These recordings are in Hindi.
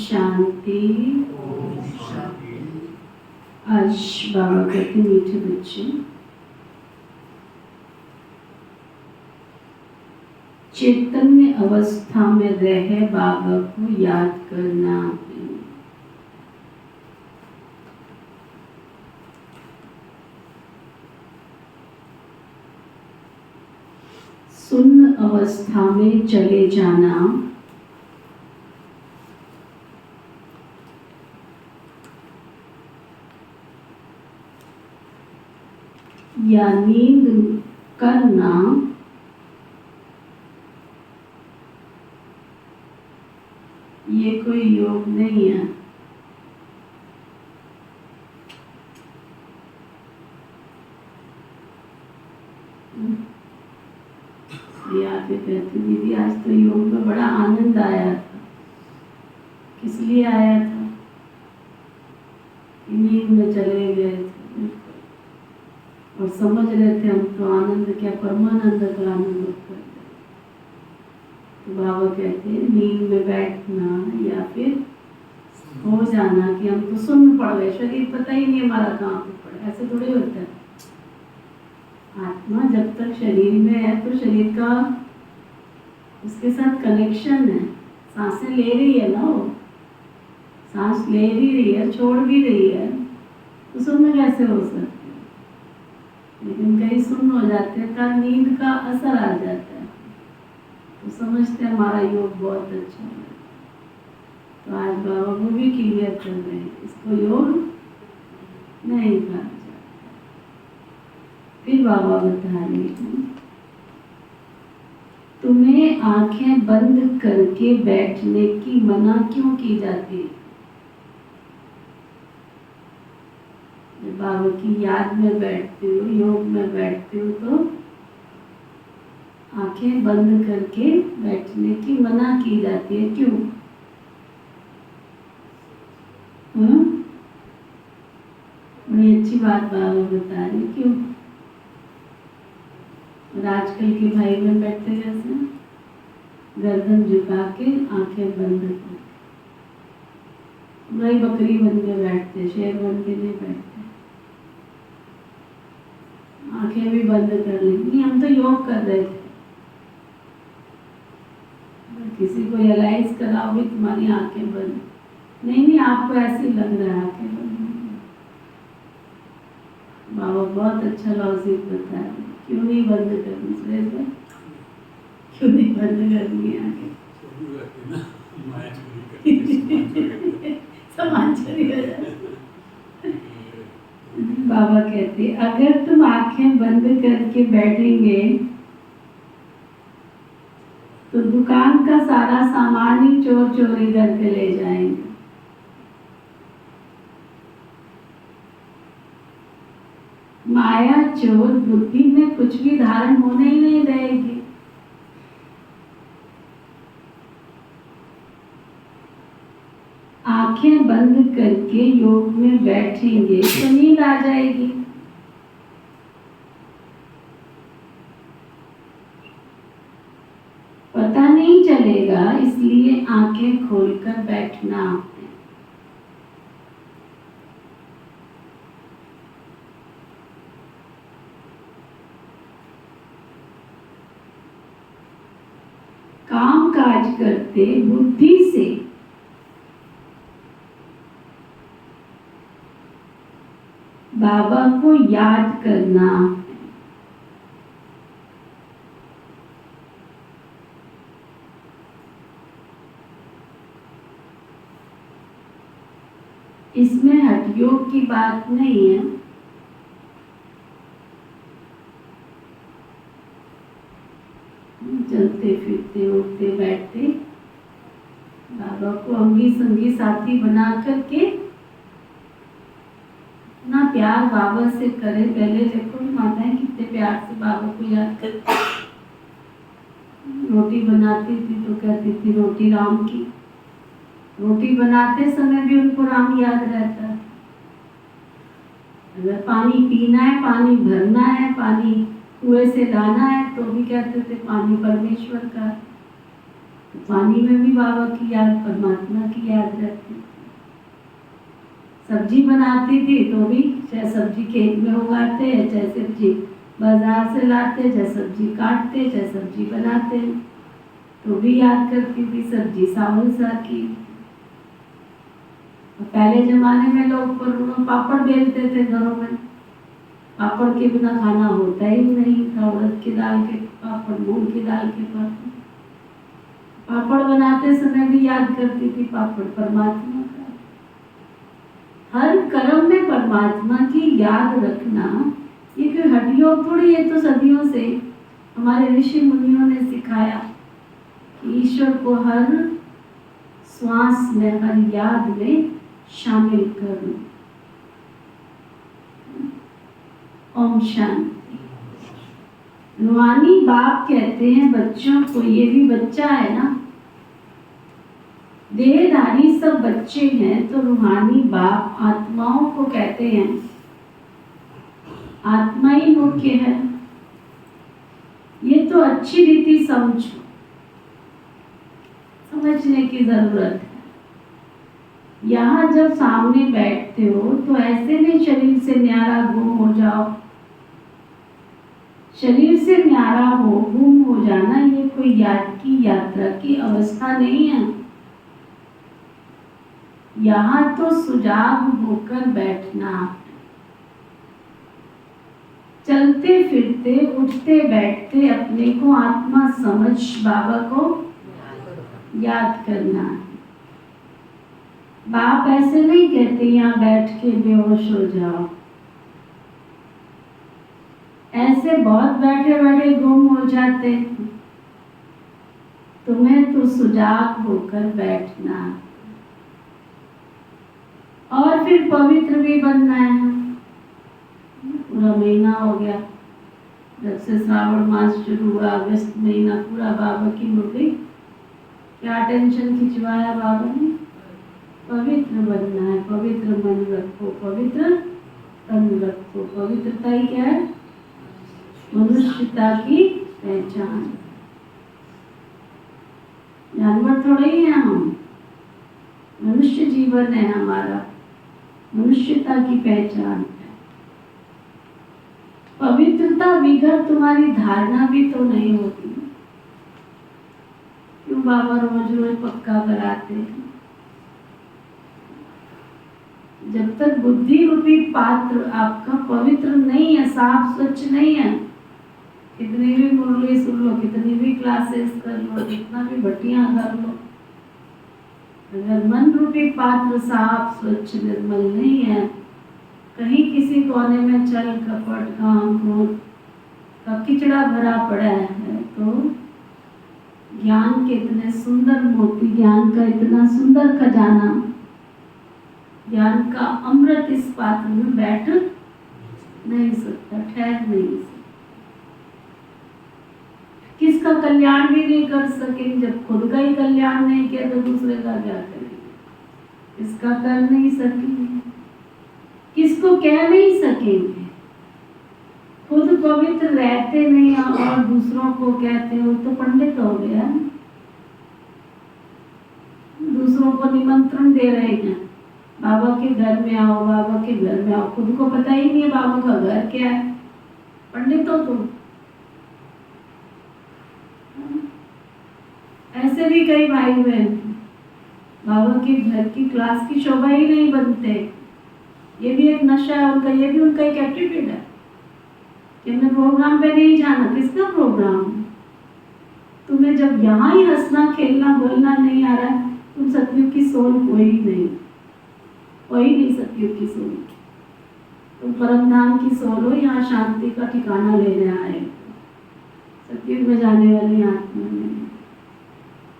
शांति। आज बाबा कहते मीठे बच्चे, चैतन्य अवस्था में रहे बाबा को याद करना है। शून्य अवस्था में चले जाना या नींद करना ये कोई योग नहीं है। आके कहती दीदी आज तो योग में बड़ा आनंद आया था। किस लिए आया था? नींद में चले गए थे और समझ रहे थे हम तो आनंद क्या परमानंद का आनंद होता है। तो बाबा कहते हैं नींद में बैठना या फिर हो जाना कि हम तो सुन्न पड़ गए, शरीर पता ही नहीं हमारा कहाँ पे पड़ा, ऐसे थोड़े होता है। आत्मा जब तक शरीर में है तो शरीर का उसके साथ कनेक्शन है। सांसें ले रही है ना, वो सांस ले भी रही है, छोड़ भी रही है, तो सुन्न कैसे हो सकती है? लेकिन कहीं सुन्न हो जाते हैं का नींद का असर आ जाता है, तो समझते हैं हमारा योग बहुत अच्छा है। तो आज बाबा वो भी क्लियर कर रहे हैं, इसको योग नहीं कहा जाता। फिर बाबा बता रहे हैं तुम्हें आंखें बंद करके बैठने की मना क्यों की जाती है? जब बाबा की याद में बैठते हो, योग में बैठते हो, तो आंखें बंद करके बैठने की मना की जाती है। क्यों? बड़ी अच्छी बात बाबा बता रहे, क्यों? और आजकल के भाई बहन बैठते कैसे? गर्दन झुका के आंखें बंद करके, भाई बकरी बन के बैठते, शेर बन के नहीं बैठते। आंखें भी बंद कर लेंगी। हम तो योग कर रहे थे। किसी को रियलाइज कराओगे तुम्हारी आंखें बंद, नहीं आपको ऐसे लग रहा है आंखें बंद। बाबा बहुत अच्छा लॉजिक बता रहे, क्यों नहीं बंद करनी? सुरेश क्यों नहीं बंद करनी है आंखें? सामान चोरी हो जाए। बाबा कहते अगर तुम आंखें बंद करके बैठेंगे तो दुकान का सारा सामान ही चोर चोरी करके ले जाएंगे। माया चोर बुद्धि में कुछ भी धारण होने ही नहीं देगी। आंखें बंद करके योग में बैठेंगे तो नींद आ जाएगी। पता नहीं चलेगा, इसलिए आंखें खोलकर बैठना है। काम काज करते बुद्धि से बाबा को याद करना है। इसमें हठयोग की बात नहीं है। चलते फिरते उठते बैठते बाबा को अंगी संगी साथी बना करके ना प्यार बाबा से करे। पहले देखो माताएं कितने प्यार से बाबा को याद करती, रोटी बनाती थी तो कहती थी रोटी राम की। रोटी बनाते समय भी उनको राम याद रहता है। अगर पानी पीना है, पानी भरना है, पानी कुएं से लाना है तो भी कहते थे पानी परमेश्वर का। तो पानी में भी बाबा की याद, परमात्मा की याद रहती। सब्जी बनाती थी तो भी चाहे सब्जी खेत में उगाते हैं, चाहे सब्जी बाजार से लाते, चाहे सब्जी काटते, चाहे सब्जी बनाते, तो भी याद करती थी सब्जी सावन सा की। पहले जमाने में लोग पापड़ बेलते थे घरों में। पापड़ के बिना खाना होता ही नहीं था। उड़द की दाल के पापड़, मूंग की दाल के पापड़। पापड़ बनाते समय भी याद करती थी पापड़ परमात्मा का। हर कर्म में परमात्मा की याद रखना ये कोई हड्डियों थोड़ी, ये तो सदियों से हमारे ऋषि मुनियों ने सिखाया कि ईश्वर को हर श्वास में, हर याद में शामिल करो। ओम शांति। रूहानी बाप कहते हैं बच्चों को, ये भी बच्चा है ना, देहधारी सब बच्चे हैं, तो रूहानी बाप आत्माओं को कहते हैं आत्मा ही मुख्य है। ये तो अच्छी रीति समझो, समझने की जरूरत है। यहाँ जब सामने बैठते हो तो ऐसे नहीं शरीर से न्यारा गुम हो जाओ। शरीर से न्यारा हो, गुम हो जाना, ये कोई याद की यात्रा की अवस्था नहीं है। यहाँ तो सुजाग होकर बैठना, चलते फिरते उठते बैठते अपने को आत्मा समझ बाबा को याद करना। बाप ऐसे नहीं कहते यहाँ बैठ के बेहोश हो जाओ। ऐसे बहुत बैठे बैठे गुम हो जाते। तुम्हें तो सुजाग होकर बैठना और फिर पवित्र भी बनना है। पूरा महीना हो गया, जब से श्रावण मास शुरू हुआ, अगस्त महीना पूरा बाबा की मुरली, क्या टेंशन खिंचवाया बाबा ने? पवित्र बनना है, पवित्र मन रखो, पवित्र तन रखो। पवित्रता ही क्या है? मनुष्यता की पहचान। जानवर थोड़े ही हैं हम, मनुष्य जीवन है हमारा, मनुष्यता की पहचान है। पवित्रता बिगड़ तुम्हारी धारणा भी तो नहीं होती। क्यों बाबा रोज रोज पक्का कराते हैं? जब तक बुद्धि रूपी पात्र आपका पवित्र नहीं है, साफ स्वच्छ नहीं है, कितनी भी मुरली सुन लो, कितनी भी क्लासेस कर लो, कितना भी भटियां कर लो, अगर मन रूपी पात्र साफ स्वच्छ निर्मल नहीं है, कहीं किसी कोने में छल कपट काम क्रोध का किचड़ा भरा पड़ा है, तो ज्ञान के इतने सुंदर मोती, ज्ञान का इतना सुंदर खजाना, ज्ञान का अमृत इस पात्र में बैठ नहीं सकता, ठहर नहीं सकता। किसका कल्याण भी नहीं कर सकेंगे। जब खुद का ही कल्याण नहीं किया तो दूसरे का क्या करेंगे? इसका कर नहीं सकेंगे, किसको कह नहीं सकेंगे। खुद पवित्र रहते नहीं और दूसरों को कहते हो तो पंडित हो गया। दूसरों को निमंत्रण दे रहे हैं, बाबा के घर में आओ, बाबा के घर में आओ, खुद को पता ही नहीं है बाबा का घर क्या है, पंडित हो तुम। ऐसे भी कई भाई बहन बाबा के घर की क्लास की शोभा ही नहीं बनते। ये भी एक नशा है उनका, ये भी उनका एक एटीट्यूड है कि हमें प्रोग्राम पे नहीं जाना। किसका प्रोग्राम? तुम्हें जब यहाँ ही हंसना खेलना बोलना नहीं आ रहा है, तुम सतयुग की सोल कोई नहीं, कोई नहीं सतयुग की सोल। तुम परम धाम की सोल हो, यहाँ शांति का ठिकाना लेने आए, सतयुग में जाने वाली आत्मा नहीं।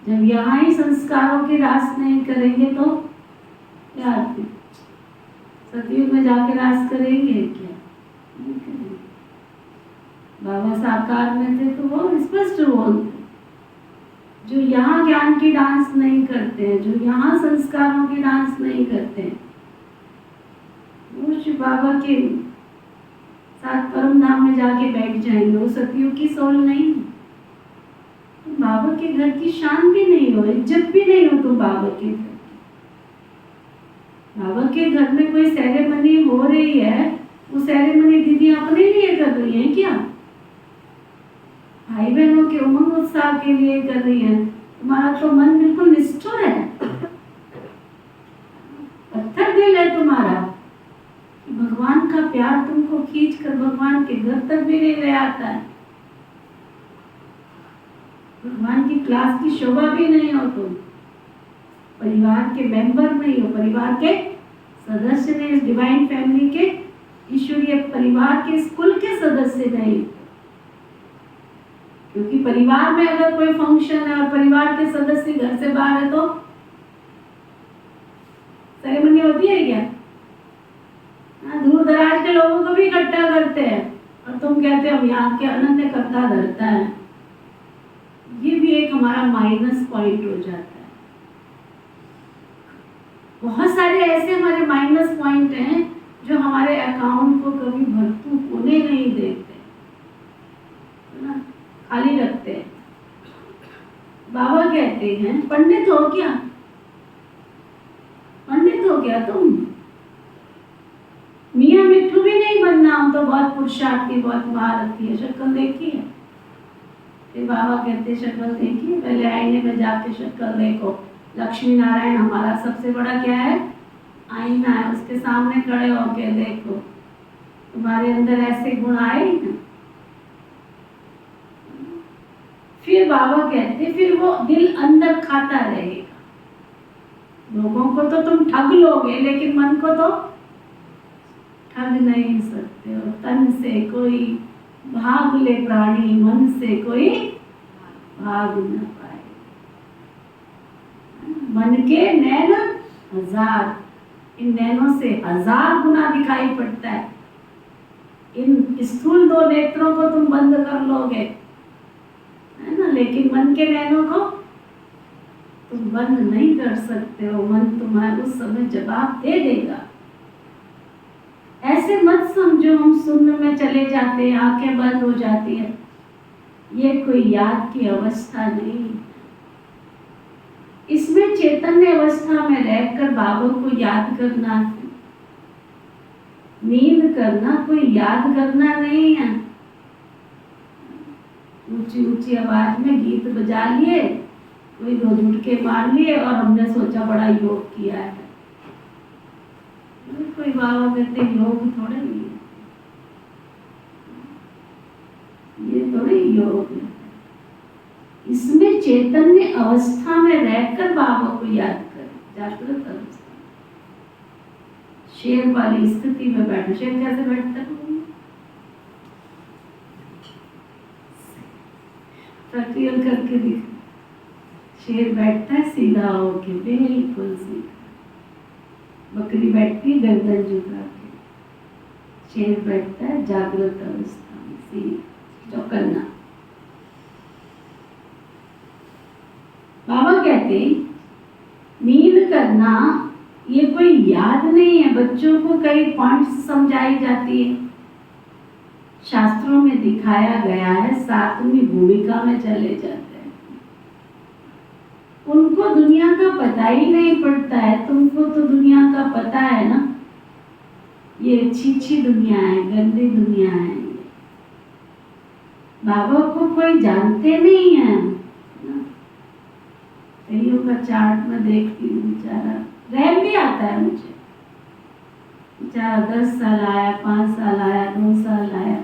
जब यहाँ ही संस्कारों की रास नहीं करेंगे तो क्या सतयुग में जाके रास करेंगे? क्या नहीं करेंगे। बाबा साकार में थे तो वो स्पष्ट बोलते, जो यहाँ ज्ञान की डांस नहीं करते हैं, जो यहाँ संस्कारों की डांस नहीं करते हैं, वो शिव बाबा के साथ परम धाम में जाके बैठ जाएंगे। वो सतयुग की सोल नहीं। बाबा के घर की शान भी नहीं हो, इज्जत भी नहीं हो तुम बाबा के घर। बाबा के घर में कोई सेरेमनी हो रही है, वो सेरेमनी दीदी अपने लिए कर रही है क्या? भाई बहनों के उमंग उत्साह के लिए कर रही है। तुम्हारा तो मन बिल्कुल निष्ठुर है, पत्थर दिल है तुम्हारा। भगवान का प्यार तुमको खींच कर भगवान के घर तक भी नहीं ले आता है। भगवान की क्लास की शोभा भी नहीं हो तुम, परिवार के मेंबर नहीं हो, परिवार के सदस्य नहीं, इस डिवाइन फैमिली के ईश्वरीय परिवार के इस कुल के सदस्य नहीं, क्योंकि परिवार में अगर कोई फंक्शन है और परिवार के सदस्य घर से बाहर है तो सेरेमनी होती है क्या? दूर दराज के लोगों को भी इकट्ठा करते हैं और तुम कहते हो हम यहाँ के अनन्य कर्ता धरता है। ये भी एक हमारा माइनस पॉइंट हो जाता है। बहुत सारे ऐसे हमारे माइनस पॉइंट हैं जो हमारे अकाउंट को कभी भरपूर होने नहीं देते, है ना, खाली रखते हैं। बाबा कहते हैं पंडित हो क्या, पंडित हो क्या तुम? मियाँ मिट्ठू भी नहीं बनना, हम तो बहुत पुरुषार्थी, बहुत महारथी है, शक्ल देखी है। फिर बाबा कहते शक्ल देखिए, पहले आईने में जाके शक्ल देखो। लक्ष्मी नारायण हमारा सबसे बड़ा क्या है? आईना है, उसके सामने खड़े होके देखो तुम्हारे अंदर ऐसे गुण आए ना। फिर बाबा कहते फिर वो दिल अंदर खाता रहेगा। लोगों को तो तुम ठग लोगे लेकिन मन को तो ठग नहीं सकते हो। तन से कोई भाग ले प्राणी, मन से कोई भाग न पाए। मन के नैन हजार, इन नैनों से 1000 गुना दिखाई पड़ता है। इन स्थूल 2 नेत्रों को तुम बंद कर लोगे, है ना, लेकिन मन के नैनों को तुम बंद नहीं कर सकते हो। मन तुम्हारा उस समय जवाब दे देगा। ऐसे मत समझो हम शून्य में चले जाते हैं, आंखें बंद हो जाती है। ये कोई याद की अवस्था नहीं। इसमें चैतन्य अवस्था में रहकर बाबा को याद करना, नींद करना कोई याद करना नहीं है। ऊंची ऊंची आवाज में गीत बजा लिए, कोई 2 झुटके मार लिए और हमने सोचा बड़ा योग किया है। कोई बाबा कहते योग थोड़े नहीं है, ये थोड़े योग है। इसमें चैतन्य अवस्था में रहकर बाबा को याद करें, जागृत अवस्था। शेर वाली स्थिति में बैठे। शेर कैसे बैठता है? प्रैक्टिकल करके दिख। शेर बैठता है सीधा होके, बिल्कुल सीधा। बकरी बैठती है गर्दन झुका के। शेर बैठता है जागृत अवस्था में सीधा, चौकन्ना। बाबा कहते नींद करना ये कोई याद नहीं है। बच्चों को कई पॉइंट्स समझाई जाती है, शास्त्रों में दिखाया गया है, 7वीं भूमिका में चले जाते हैं। उनको दुनिया का पता ही नहीं पड़ता है। तुमको तो दुनिया का पता है ना, ये अच्छी दुनिया है, गंदी दुनिया है। बाबा को कोई जानते नहीं है। कईयों का चार्ट में देखती हूँ, बेचारा रैम भी आता है मुझे। बेचारा 10 साल आया, 5 साल आया, 2 साल आया।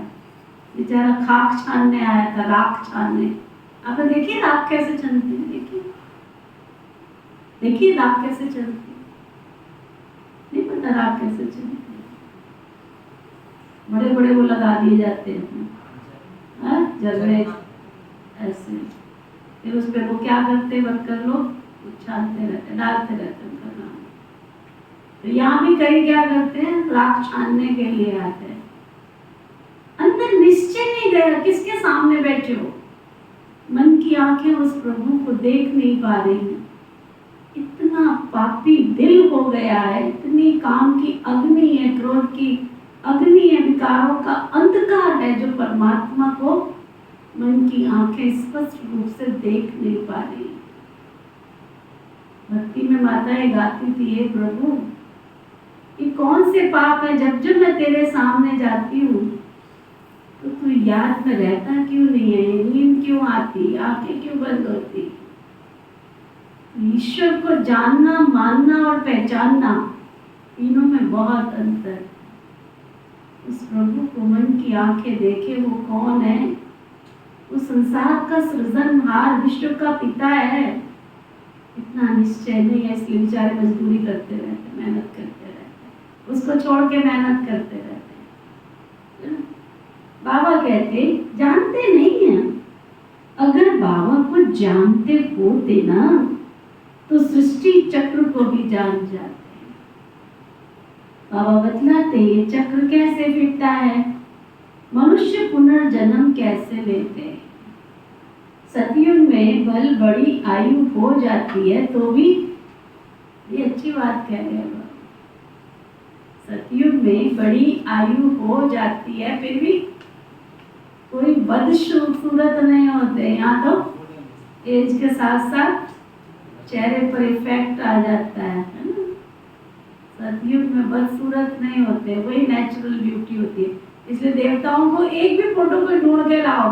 बेचारा खाक छानने आया था, राख छानने। आप देखिए राख कैसे चलती है, देखिए राख कैसे चलती है। नहीं पता राख कैसे चलती है। बड़े बड़े वो लगा दिए जाते हैं झगड़े ऐसे। फिर उस पर वो क्या करते वर्कर लोग, छानते रहते, डालते रहते उनका नाम। तो यहाँ भी कई क्या करते हैं, राख छानने के लिए आते हैं। अंदर निश्चय नहीं गया किसके सामने बैठे हो। मन की आंखें उस प्रभु को देख नहीं पा रही हैं। इतना पापी दिल हो गया है, इतनी काम की अग्नि है, क्रोध की अग्नि है, विकारों का अंधकार है, जो परमात्मा को मन की आंखें स्पष्ट रूप से देख नहीं पा रही। भक्ति में माताएं गाती थी, हे प्रभु ये कौन से पाप है, जब जब मैं तेरे सामने जाती हूँ तो तू याद में रहता क्यों नहीं है, नींद क्यों आती, आंखें क्यों बंद होती। ईश्वर को जानना, मानना और पहचानना, तीनों में बहुत अंतर है। उस प्रभु को मन की आंखें देखे वो कौन है, वो संसार का सृजनहार, विश्व का पिता है। इतना निश्चय नहीं है, इसलिए बेचारे मजदूरी करते रहते, मेहनत करते रहते, उसको छोड़ के मेहनत करते रहते। बाबा कहते जानते नहीं हैं। अगर बाबा को जानते होते ना तो सृष्टि चक्र को भी जान जाते। बाबा बतलाते ये चक्र कैसे फिरता है, मनुष्य पुनर्जन्म कैसे लेते हैं। सतयुग में बल बड़ी आयु हो जाती है तो भी, ये अच्छी बात कह रहे हैं, सतयुग में बड़ी आयु हो जाती है फिर भी कोई बदसूरत नहीं होते। यहाँ तो एज के साथ साथ चेहरे पर इफेक्ट आ जाता है ना। सतयुग में बदसूरत नहीं होते, वही नेचुरल ब्यूटी होती है। इसलिए देवताओं को एक भी फोटो को ढूंढ के लाओ,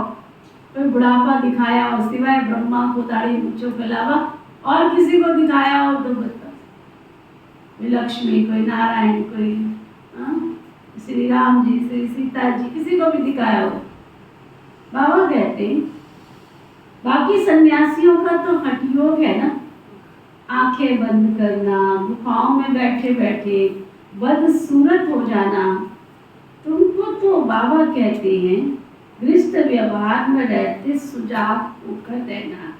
कोई बुढ़ापा दिखाया हो सिवाय ब्रह्मा को दाढ़ी मूंछों के अलावा और किसी को दिखाया हो तो बता, कोई लक्ष्मी, कोई नारायण, कोई श्री राम जी, श्री सीता जी, किसी को भी दिखाया हो। बाबा कहते बाकी सन्यासियों का तो हठ योग है ना, आंखें बंद करना, गुफाओं में बैठे बैठे बदसूरत हो जाना। तुमको तो बाबा कहते हैं गृहस्थ व्यवहार में रहते सुजाव होकर रहना है,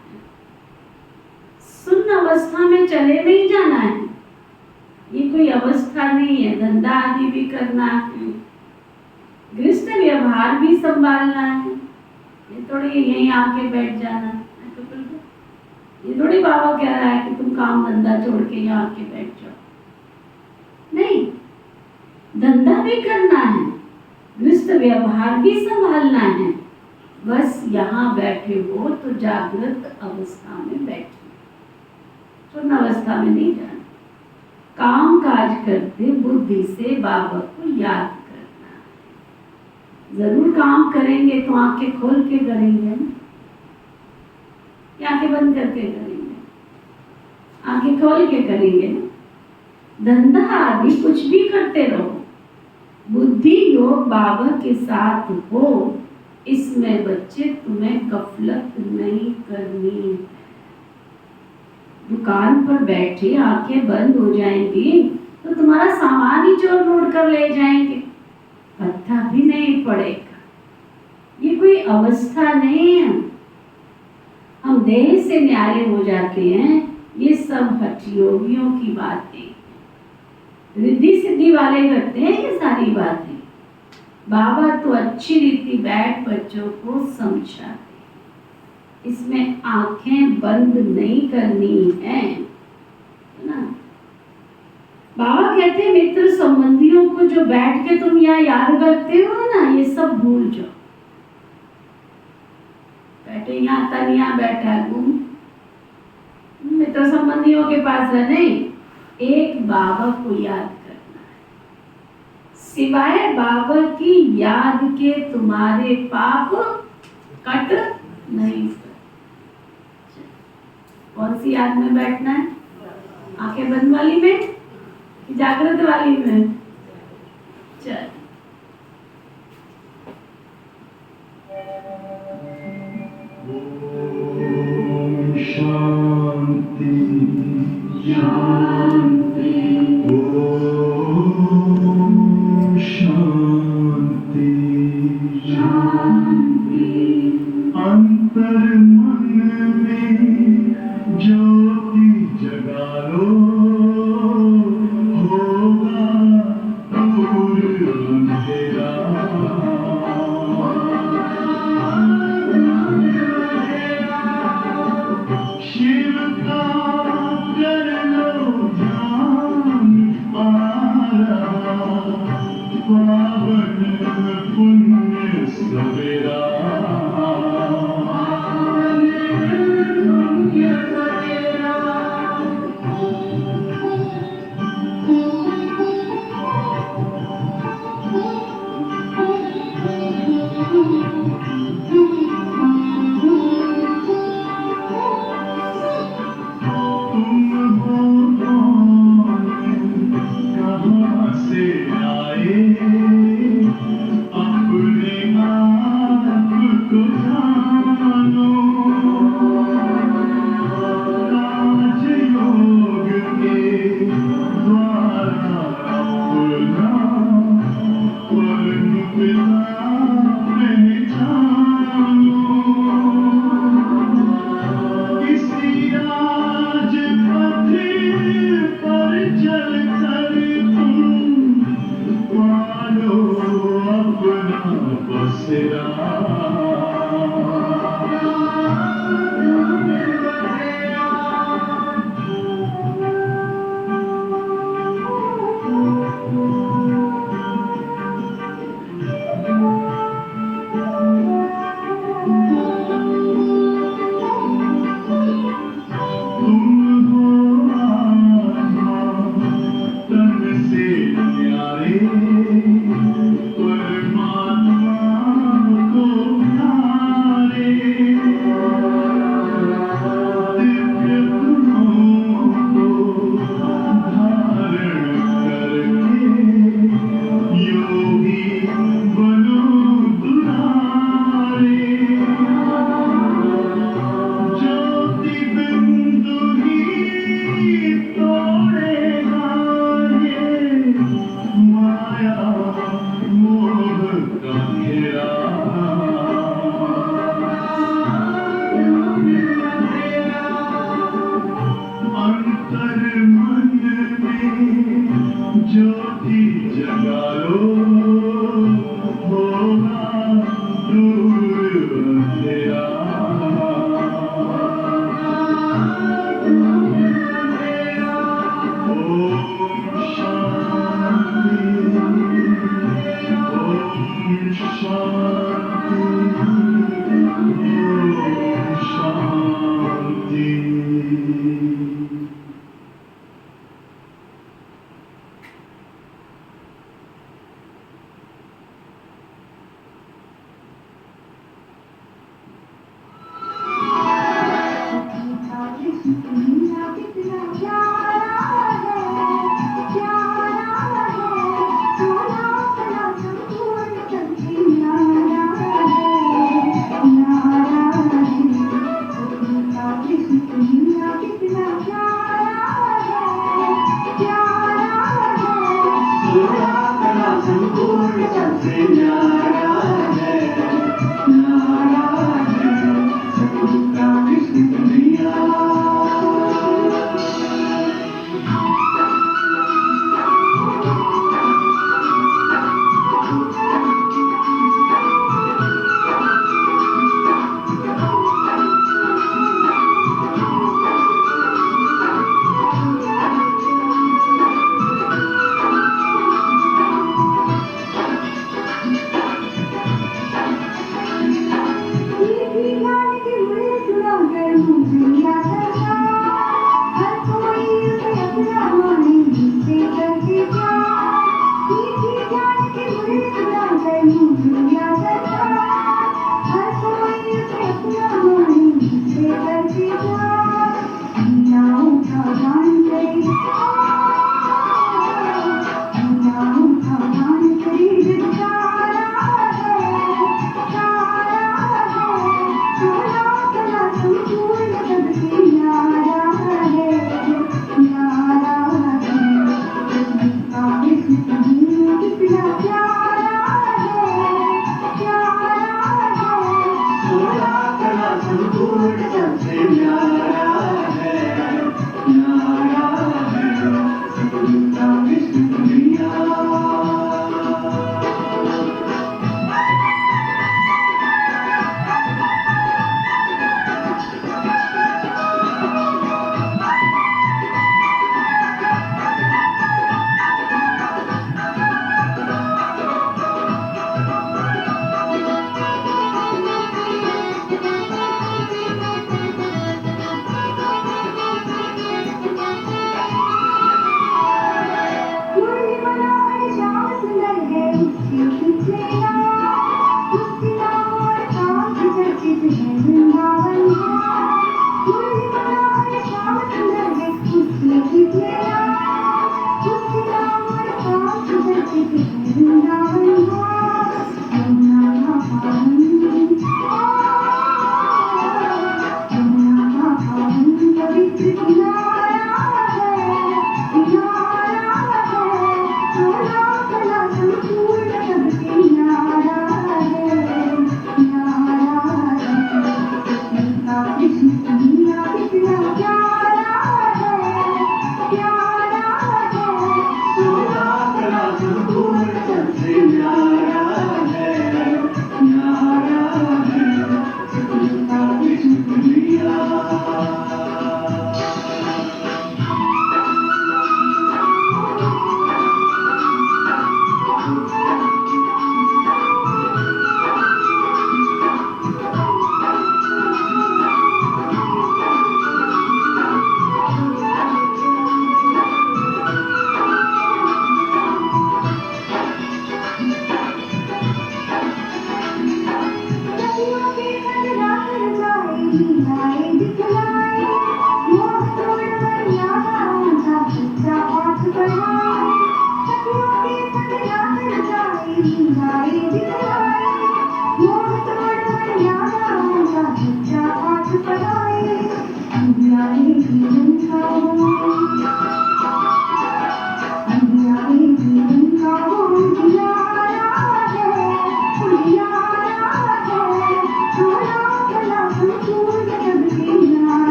सुन्न अवस्था में चले नहीं जाना है। ये कोई अवस्था नहीं है, धंधा आदि भी करना है, गृहस्थ व्यवहार भी संभालना है। ये थोड़ी यहीं आके बैठ जाना है, ये थोड़ी बाबा कह रहा है कि तुम काम धंधा छोड़ के यहाँ आके बैठ जाओ। नहीं, धंधा भी करना है, गृहस्थ व्यवहार भी संभालना है। बस यहाँ बैठे हो तो जागृत अवस्था में बैठे, स्वप्न अवस्था में नहीं जाना। काम काज करते बुद्धि से बाबा को याद करना है। जरूर काम करेंगे तो आंखें खोल के करेंगे ना, आंखें बंद करके करेंगे, आंखें खोल के करेंगे ना। धंधा आदि कुछ भी करते रहो, बुद्धि योग बाबा के साथ हो, इसमें बच्चे तुम्हें गफलत नहीं करनी है। दुकान पर बैठे आंखें बंद हो जाएंगी तो तुम्हारा सामान ही चोर लूट कर ले जाएंगे, पता भी नहीं पड़ेगा। ये कोई अवस्था नहीं है। हम देह से न्यारे हो जाते हैं, ये सब हठ योगियों की बातें, रिद्धि सिद्धि वाले करते हैं ये सारी बातें। बाबा तो अच्छी रीति बैठ बच्चों को समझाते, इसमें आंखें बंद नहीं करनी है ना। बाबा कहते हैं मित्र संबंधियों को जो बैठ के तुम यहाँ याद करते हो ना, ये सब भूल जाओ। बैठे यहाँ तनिया बैठा घूम, मित्र संबंधियों के पास रह नहीं, एक बाबा को याद करना है। सिवाय बाबा की याद के तुम्हारे पाप कट नहीं। कौन सी याद में बैठना है, आंखें बंद वाली में कि जागृत वाली में? चल शांति शांति ओम शांति शांति। अंतर मन में ज्योति जगा लो, होगा दूर अंधेरा। शिव का कर लो ध्यान पारा, पावन पुण्य सवेरा।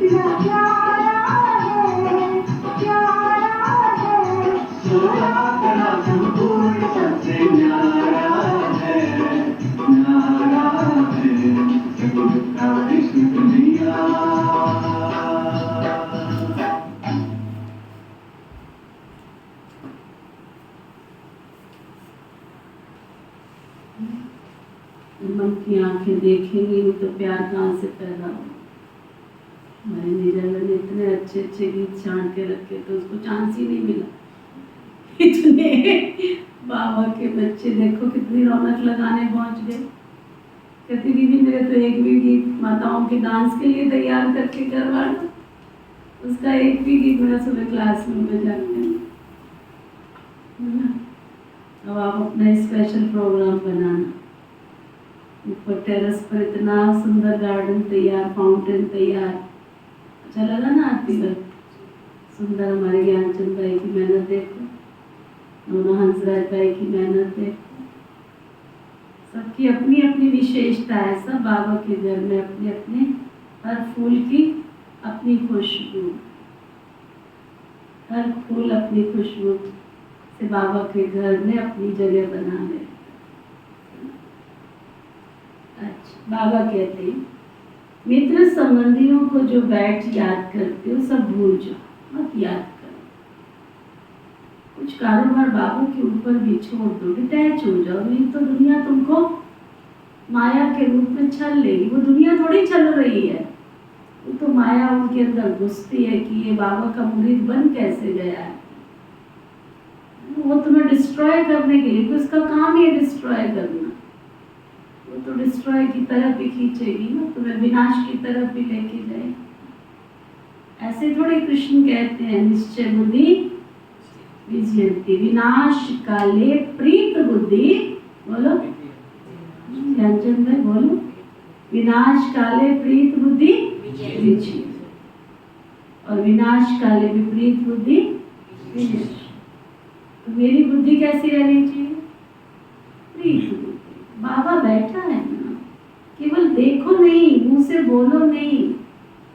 तेरा सुकून सबसे न्यारा है, न्यारा है, सबका इश्क दिया। मन की आंखें देखेंगी तो प्यार कहाँ से पैदा हो। हमारे नीरज ने इतने अच्छे अच्छे गीत छांट के रखे तो उसको चांस ही नहीं मिला। इतने बाबा के बच्चे देखो कितनी रौनक लगाने पहुंच गए। कहती दीदी मेरे तो एक भी गीत माताओं के डांस के लिए तैयार करके करवा दो, उसका एक भी गीत मेरा सुबह क्लासरूम में जाते हैं। अब आप अपना स्पेशल प्रोग्राम बनाना। ऊपर टेरेस पर इतना सुंदर गार्डन तैयार, फाउंटेन तैयार, अच्छा लगा ना आरती का? सुंदर हमारे ज्ञानचंद भाई की मेहनत देखो, नोना हंसराज भाई की मेहनत देखो। सबकी अपनी अपनी विशेषता है। सब बाबा के घर में अपने अपने, हर फूल की अपनी खुशबू, हर फूल अपनी खुशबू से बाबा के घर में अपनी जगह बना ले। अच्छा, बाबा कहते हैं मित्र संबंधियों को जो बैठ याद करते हो सब भूल जाओ, मत याद करो। कुछ कारोबार बाबा के ऊपर भी छोड़ दो, डिटैच हो जाओ, नहीं तो दुनिया तुमको माया के रूप में छल लेगी। वो दुनिया थोड़ी चल रही है, वो तो माया उनके अंदर घुसती है कि ये बाबा का मुरीद बन कैसे गया है। वो तुम्हें डिस्ट्रॉय करने के लिए, उसका काम ही है डिस्ट्रॉय करना। वो तो डिस्ट्रॉय की तरफ भी खींचेगी ना, तुम्हें विनाश की तरफ भी लेके जाएगी। ऐसे थोड़े कृष्ण कहते हैं निश्चय बुद्धि विजयंती, विनाश काले प्रीत बुद्धि, बोलो ज्ञानचंद भाई बोलो, विनाश काले प्रीत बुद्धि विजय, और विनाश काले विपरीत बुद्धि विजय। तो मेरी बुद्धि कैसी रहनी चाहिए? प्रीत बुद्धि। बाबा बैठा है ना, केवल देखो नहीं, मुंह से बोलो नहीं,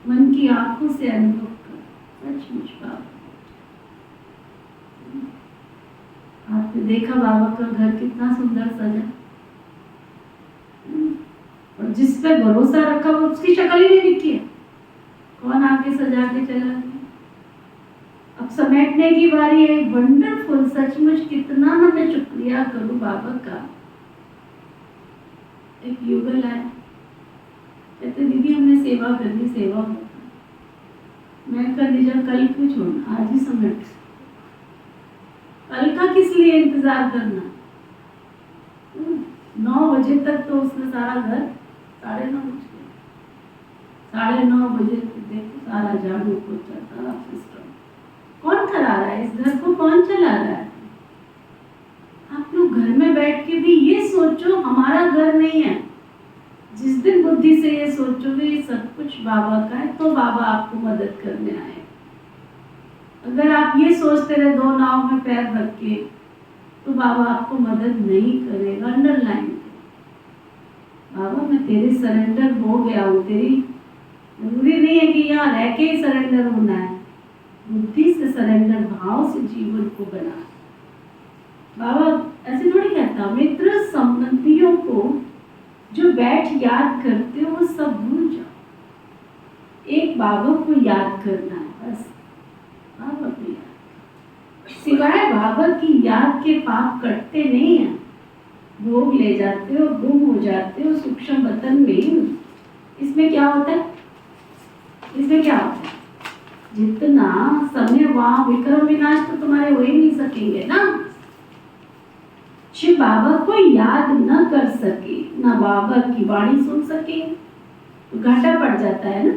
मन की आंखों से अनुभव करो। सचमुच बाबा, आपने देखा बाबा का घर कितना सुंदर सजा, और जिस पे भरोसा रखा वो उसकी शक्ल ही नहीं दिखी है। कौन आके सजा के चला गया? अब समेटने की बारी है। वंडरफुल, सचमुच कितना ना मैं शुक्रिया करूं बाबा का। एक युगल आया, कहते दीदी हमने सेवा करनी, सेवा करना। मैं कर दीजिए, कल क्यों छोड़ना, आज ही समेट। कल का किस लिए इंतजार करना? 9 बजे तक तो उसने सारा घर, 9:30 बजे, 9:30 बजे देखो सारा झाड़ू पोछा सारा सिस्टम। कौन करा रहा है? इस घर को कौन चला रहा है? आप लोग घर में बैठ के भी ये सोचो हमारा घर नहीं है। जिस दिन बुद्धि से ये सोचोगे ये सब कुछ बाबा का है, तो बाबा आपको मदद करने आए। अगर आप ये सोचते रहे 2 नाव में पैर रख के, तो बाबा आपको मदद नहीं करेगा। अंडरलाइन, बाबा मैं तेरे सरेंडर हो गया हूँ। तेरी जरूरी नहीं है कि यहाँ रह के ही सरेंडर होना है, बुद्धि से सरेंडर भाव से जीवन को बना। बाबा ऐसे थोड़ी कहता, मित्र संबंधियों को जो बैठ याद करते हो वो सब भूल जाओ। एक बाबा को याद करना है बस, बाबा को याद। सिवाय बाबा की याद के पाप कटते नहीं हैं। भोग ले जाते हो, गुम हो जाते हो सूक्ष्म बतन में। इसमें क्या होता है? इसमें क्या होता है? जितना समय वहां विक्रम विनाश तो तुम्हारे हो ही नहीं सकेंगे ना। शिव बाबा को याद न कर सके, ना बाबा की वाणी सुन सके, तो घाटा पड़ जाता है ना।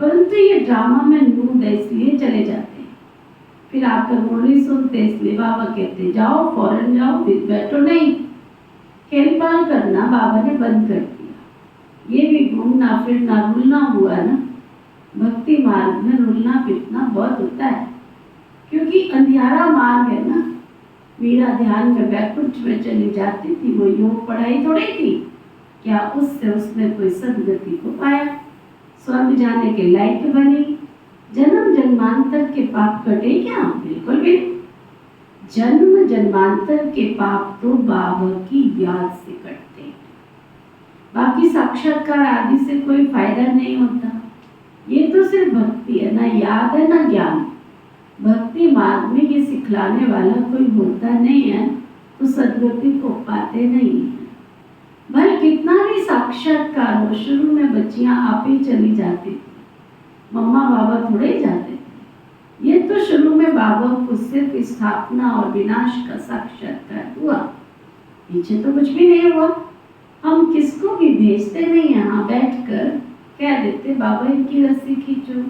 परंतु ये ड्रामा में नूद है इसलिए चले जाते हैं, फिर आकर मुरली सुनते इसलिए बाबा कहते जाओ फौरन जाओ, फिर बैठो नहीं। खेल-पाल करना बाबा ने बंद कर दिया। ये भी घूमना फिरना रुलना हुआ ना। भक्ति मार्ग में रुलना फिरना बहुत होता है, क्योंकि अंधियारा मार्ग है ना। मीरा ध्यान में वैकुंठ में चली जाती थी, वो योग पढ़ाई थोड़ी थी क्या? उससे उसने कोई सदगति को पाया। स्वर्ग जाने के लायक बनी। जन्म जन्मांतर के पाप कटे क्या? बिल्कुल भी। जन्म जन्मांतर के पाप तो बाबा की याद से कटते हैं, बाकी साक्षात्कार आदि से कोई फायदा नहीं होता। ये तो सिर्फ भक्ति है, ना याद है ना ज्ञान। भक्ति मार्ग में ये सिखलाने वाला कोई होता नहीं है तो सदगति को पाते नहीं है। भले कितना भी साक्षात्कार हो, शुरू में बच्चियां आप ही चली जाती थी, मम्मा बाबा थोड़े ही जाते थे। ये तो शुरू में बाबा को सिर्फ स्थापना और विनाश का साक्षात्कार हुआ, पीछे तो कुछ भी नहीं हुआ। हम किसको भी भेजते नहीं, यहाँ बैठकर कह देते बाबा इनकी रस्सी खींचो।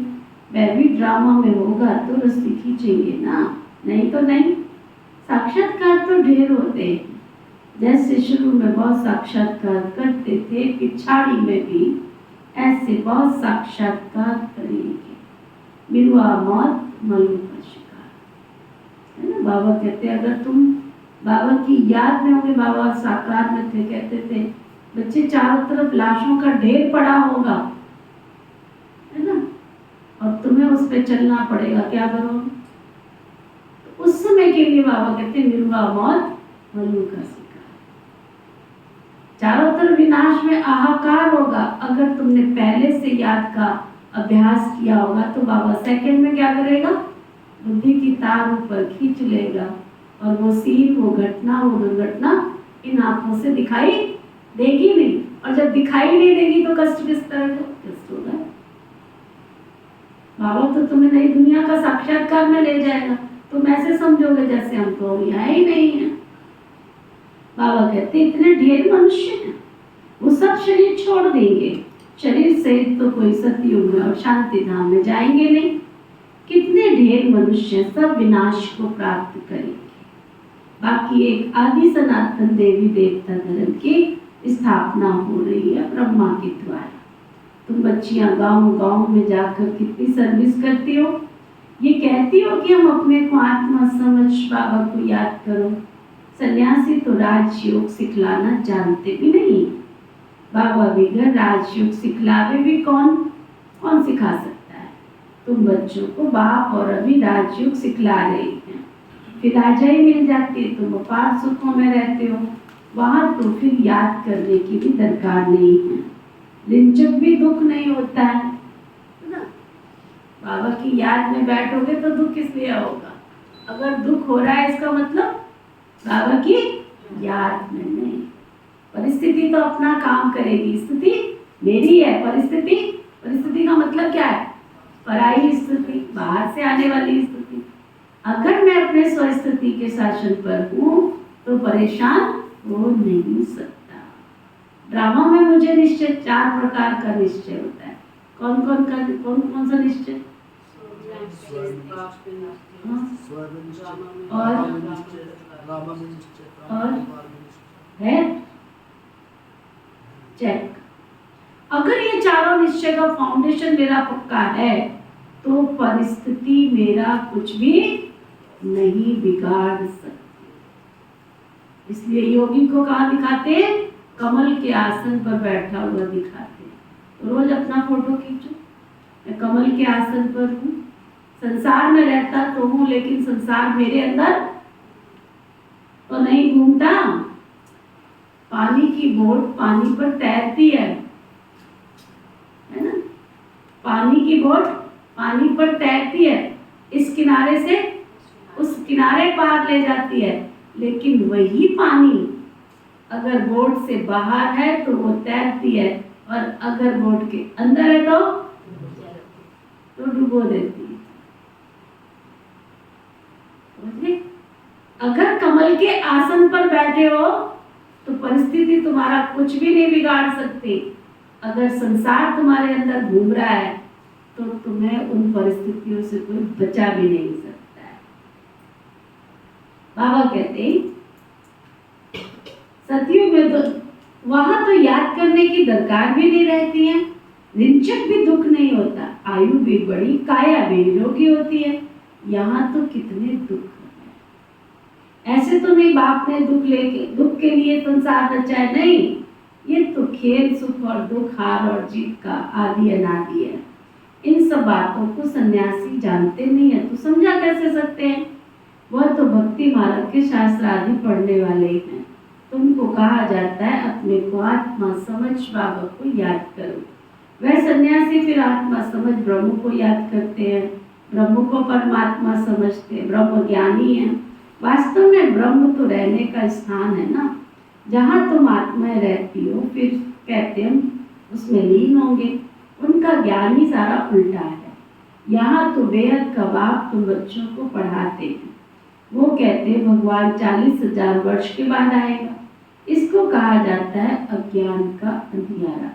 वह भी ड्रामा में होगा तो रस्सी खींचेंगे ना, नहीं तो नहीं। साक्षात्कार तो ढेर होते हैं, जैसे शुरू में बहुत साक्षात्कार करते थे, पिछाड़ी में भी ऐसे बहुत साक्षात्कार करेंगे। मिलवा मौत मलू का शिकार है ना। बाबा कहते अगर तुम बाबा की याद में होंगे, बाबा साकार में थे, कहते थे बच्चे चारों तरफ लाशों का ढेर पड़ा होगा, है ना, और तुम्हें उस पर चलना पड़ेगा, क्या करोगे? तो उस समय के लिए बाबा कहते मिलवा मौत मलू का शिकार। चारों तरफ विनाश में हाहाकार होगा। अगर तुमने पहले से याद का अभ्यास किया होगा तो बाबा सेकंड में क्या करेगा? बुद्धि की तार ऊपर खींच लेगा और वो सीन, वो घटना, वो दुर्घटना इन आंखों से दिखाई देगी नहीं। और जब दिखाई नहीं देगी तो कष्ट किस तरह का? कष्ट होगा। बाबा तो तुम्हें नई दुनिया का साक्षात्कार में ले जाएगा, तुम ऐसे समझोगे जैसे हम तो यहाँ ही नहीं है। बाबा कहते इतने ढेर मनुष्य हैं, वो सब शरीर छोड़ देंगे, शरीर से तो कोई सतयुग में और शांति धाम में जाएंगे नहीं। कितने ढेर मनुष्य सब विनाश को प्राप्त करेंगे। बाकी एक आदि सनातन देवी देवता धर्म की स्थापना हो रही है ब्रह्मा के द्वारा। तुम बच्चियां गांव गांव में जाकर कितनी सर्विस करती हो, ये कहती हो कि हम अपने को आत्मा समझ बाबा को याद करो। सन्यासी तो राजयोग सिखलाना जानते भी नहीं। बाबा बिगड़ राजयोग सिखलावे भी कौन सिखा सकता है? तुम बच्चों को बाप और अभी राजयोग सिखला रही हैं, फिर राजा ही मिल जाती है, तुम अपार सुखों में रहते हो, वहां तो फिर याद करने की भी दरकार नहीं है। लिंचक भी दुख नहीं होता है ना। बाबा की याद में बैठोगे तो दुख इसलिए होगा, अगर दुख हो रहा है इसका मतलब बाबा की याद में नहीं। परिस्थिति तो अपना काम करेगी, स्थिति मेरी है। परिस्थिति का मतलब क्या है? पराई स्थिति, बाहर से आने वाली स्थिति। अगर मैं अपने स्वस्थिति के शासन पर हूँ तो परेशान हो नहीं सकता। ड्रामा में मुझे निश्चय 4 प्रकार का निश्चय होता है। कौन सा निश्चय? और है चेक। अगर ये चारों निश्चय का फाउंडेशन मेरा पक्का है तो परिस्थिति मेरा कुछ भी नहीं बिगाड़ सकती। इसलिए योगी को कहाँ दिखाते हैं? कमल के आसन पर बैठा हुआ दिखाते हैं। तो रोज अपना फोटो खींचो, मैं कमल के आसन पर हूँ, संसार में रहता तो हूँ लेकिन संसार मेरे अंदर तो नहीं घूमता। पानी की बोट पानी पर तैरती है ना। पानी की बोट पानी पर तैरती है, इस किनारे से उस किनारे पार ले जाती है, लेकिन वही पानी अगर बोट से बाहर है तो वो तैरती है, और अगर बोट के अंदर है तो डुबो देती है। अगर कमल के आसन पर बैठे हो तो परिस्थिति तुम्हारा कुछ भी नहीं बिगाड़ सकती। अगर संसार तुम्हारे अंदर घूम रहा है तो तुम्हें उन परिस्थितियों से कोई बचा भी नहीं सकता है। बाबा कहते सतयुग में तो वहां तो याद करने की दरकार भी नहीं रहती है, रिंचक भी दुख नहीं होता, आयु भी बड़ी, काया भी निरोगी होती है। यहाँ तो कितने दुख है। ऐसे तो नहीं बाप ने दुख के लिए संसार रचा है, नहीं। ये तो खेल, सुख और दुख, हार और जीत का आदि अनादि है। इन सब बातों को सन्यासी जानते नहीं है तो समझा कैसे सकते हैं? वह तो भक्ति मार्ग के शास्त्र आदि पढ़ने वाले ही हैं। तुमको कहा जाता है अपने को आत्मा समझ बाबा को याद करो। वह सन्यासी फिर आत्मा समझ ब्रह्म को याद करते हैं, ब्रह्म को परमात्मा समझते, ब्रह्म ज्ञानी है। वास्तव में ब्रह्म तो रहने का स्थान है ना, जहाँ तुम आत्मा रहती हो, फिर कहते हम उसमें लीन होंगे। उनका ज्ञान ही सारा उल्टा है। यहाँ तो बेहद का बाप तुम बच्चों को पढ़ाते हैं। वो कहते हैं भगवान 40,000 वर्ष के बाद आएगा। इसको कहा जाता है अज्ञान का अंधियारा।